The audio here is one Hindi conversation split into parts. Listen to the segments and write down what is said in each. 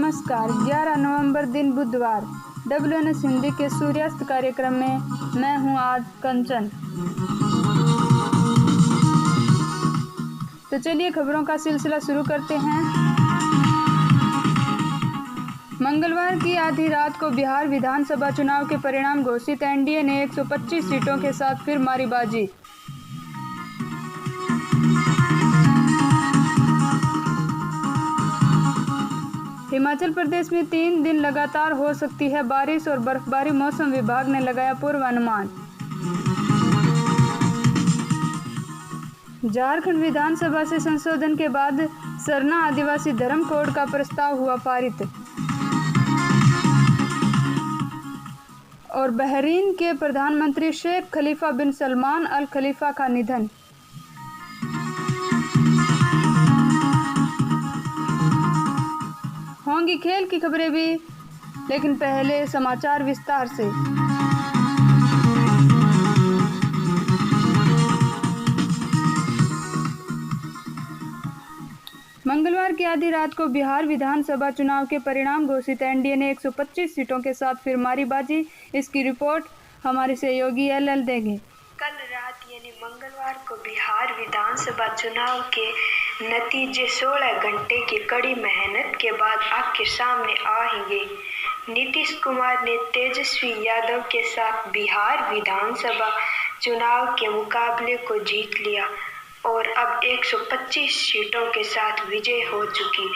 नमस्कार। 11 नवंबर दिन बुधवार WNS हिंदी के सूर्यास्त कार्यक्रम में मैं हूं आज कंचन। तो चलिए खबरों का सिलसिला शुरू करते हैं। मंगलवार की आधी रात को बिहार विधानसभा चुनाव के परिणाम घोषित। एनडीए ने 125 सीटों के साथ फिर मारी बाजी। हिमाचल प्रदेश में 3 दिन लगातार हो सकती है बारिश और बर्फबारी। मौसम विभाग ने लगाया पूर्वानुमान। झारखंड विधानसभा से संशोधन के बाद सरना आदिवासी धर्म कोड का प्रस्ताव हुआ पारित। और बहरीन के प्रधानमंत्री शेख खलीफा बिन सलमान अल खलीफा का निधन। होंगी खेल की खबरें भी, लेकिन पहले समाचार विस्तार से। मंगलवार की आधी रात को बिहार विधानसभा चुनाव के परिणाम घोषित। एनडीए ने 125 सीटों के साथ फिर मारी बाजी। इसकी रिपोर्ट हमारे सहयोगी एल देंगे। कल रात यानी मंगलवार को बिहार विधानसभा चुनाव के नतीजे 16 घंटे की कड़ी मेहनत के बाद आंख के सामने आएंगे। नीतीश कुमार ने तेजस्वी यादव के साथ बिहार विधानसभा चुनाव के मुकाबले को जीत लिया और अब 125 सीटों के साथ विजय हो चुकी।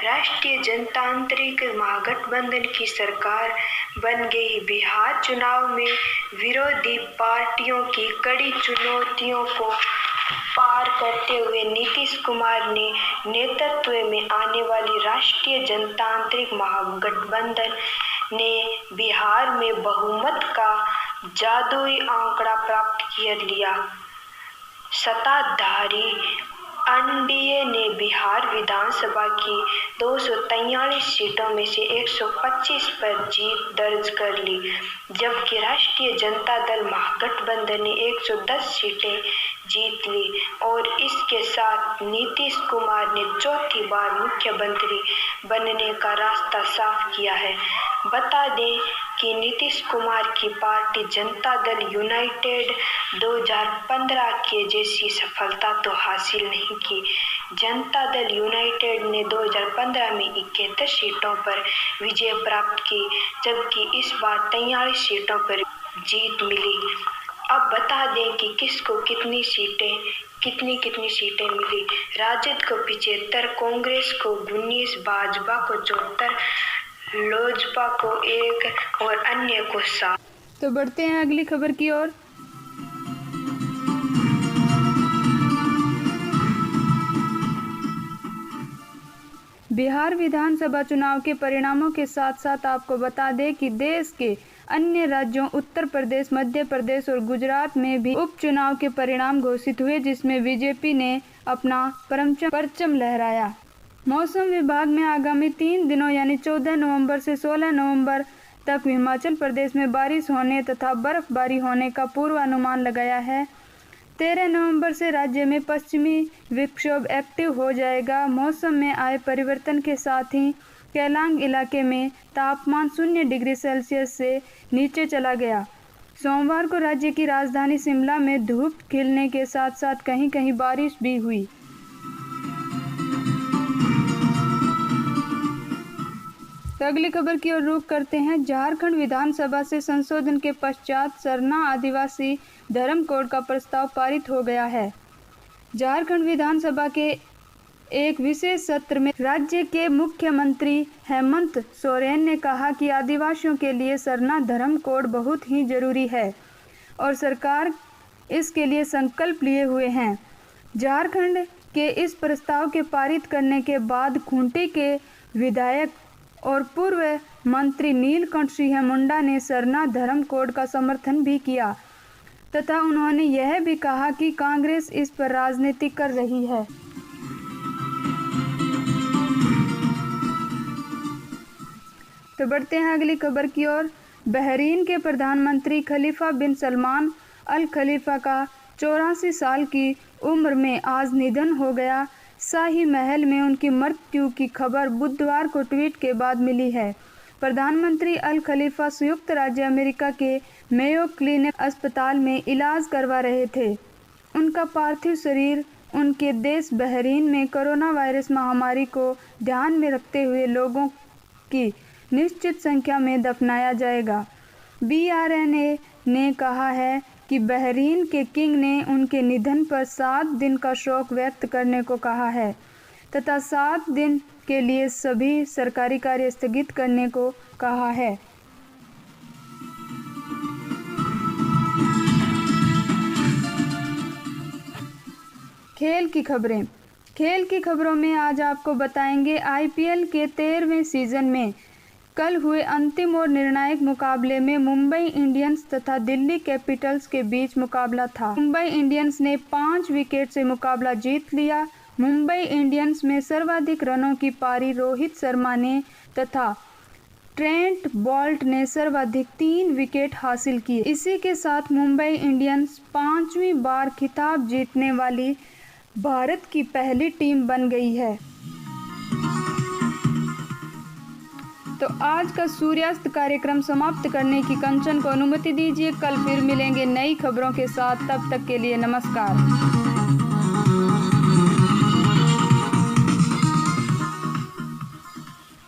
राष्ट्रीय जनतांत्रिक महागठबंधन की सरकार बन गई। बिहार चुनाव में विरोधी पार्टियों की कड़ी चुनौतियों को पार करते हुए नीतीश कुमार ने नेतृत्व में आने वाली राष्ट्रीय जनतांत्रिक महागठबंधन ने बिहार में बहुमत का जादुई आंकड़ा प्राप्त कर लिया। सत्ताधारी एनडीए ने बिहार विधानसभा की 243 सीटों में से 125 पर जीत दर्ज कर ली, जबकि राष्ट्रीय जनता दल महागठबंधन ने 110 सीटें जीत ली और इसके साथ नीतीश कुमार ने चौथी बार मुख्यमंत्री बनने का रास्ता साफ किया है। बता दें कि नीतीश कुमार की पार्टी जनता दल यूनाइटेड 2015 के जैसी सफलता तो हासिल नहीं की। जनता दल यूनाइटेड ने 2015 में 71 सीटों पर विजय प्राप्त की, जबकि इस बार 43 सीटों पर जीत मिली। अब बता दें कि किसको कितनी सीटें मिली। राजद को 75, कांग्रेस को 19, भाजपा को 74, लोजपा को 1 और अन्य को 7। तो बढ़ते हैं अगली खबर की ओर। बिहार विधानसभा चुनाव के परिणामों के साथ साथ आपको बता दें कि देश के अन्य राज्यों उत्तर प्रदेश, मध्य प्रदेश और गुजरात में भी उपचुनाव के परिणाम घोषित हुए, जिसमें बीजेपी ने अपना परचम लहराया। मौसम विभाग ने आगामी 3 दिनों यानी 14 नवंबर से 16 नवंबर तक हिमाचल प्रदेश में बारिश होने तथा बर्फबारी होने का पूर्वानुमान लगाया है। 13 नवंबर से राज्य में पश्चिमी विक्षोभ एक्टिव हो जाएगा। मौसम में आए परिवर्तन के साथ ही केलांग इलाके में तापमान 0 डिग्री सेल्सियस से नीचे चला गया। सोमवार को राज्य की राजधानी शिमला में धूप खिलने के साथ साथ कहीं कहीं बारिश भी हुई। तो अगली खबर की ओर रुख करते हैं। झारखंड विधानसभा से संशोधन के पश्चात सरना आदिवासी धर्म कोड का प्रस्ताव पारित हो गया है। झारखंड विधानसभा के एक विशेष सत्र में राज्य के मुख्यमंत्री हेमंत सोरेन ने कहा कि आदिवासियों के लिए सरना धर्म कोड बहुत ही जरूरी है और सरकार इसके लिए संकल्प लिए हुए हैं। झारखंड के इस प्रस्ताव के पारित करने के बाद खूंटी के विधायक और पूर्व मंत्री नीलकंठ सिंह मुंडा ने सरना धर्म कोड का समर्थन भी किया तथा उन्होंने यह भी कहा कि कांग्रेस इस पर राजनीति कर रही है। तो बढ़ते हैं अगली खबर की ओर। बहरीन के प्रधानमंत्री खलीफा बिन सलमान अल खलीफा का 84 साल की उम्र में आज निधन हो गया। शाही महल में उनकी मृत्यु की खबर बुधवार को ट्वीट के बाद मिली है। प्रधानमंत्री अल खलीफा संयुक्त राज्य अमेरिका के मेयो क्लिनिक अस्पताल में इलाज करवा रहे थे। उनका पार्थिव शरीर उनके देश बहरीन में कोरोना वायरस महामारी को ध्यान में रखते हुए लोगों की निश्चित संख्या में दफनाया जाएगा। BRNA ने कहा है कि बहरीन के किंग ने उनके निधन पर 7 दिन का शोक व्यक्त करने को कहा है तथा 7 दिन के लिए सभी सरकारी कार्य स्थगित करने को कहा है। खेल की खबरें। खेल की खबरों में आज आपको बताएंगे IPL के 13वें सीजन में कल हुए अंतिम और निर्णायक मुकाबले में मुंबई इंडियंस तथा दिल्ली कैपिटल्स के बीच मुकाबला था। मुंबई इंडियंस ने 5 विकेट से मुकाबला जीत लिया। मुंबई इंडियंस में सर्वाधिक रनों की पारी रोहित शर्मा ने तथा ट्रेंट बोल्ट ने सर्वाधिक 3 विकेट हासिल किए। इसी के साथ मुंबई इंडियंस 5वीं बार खिताब जीतने वाली भारत की पहली टीम बन गई है। तो आज का सूर्यास्त कार्यक्रम समाप्त करने की कंचन को अनुमति दीजिए। कल फिर मिलेंगे नई खबरों के साथ। तब तक के लिए नमस्कार।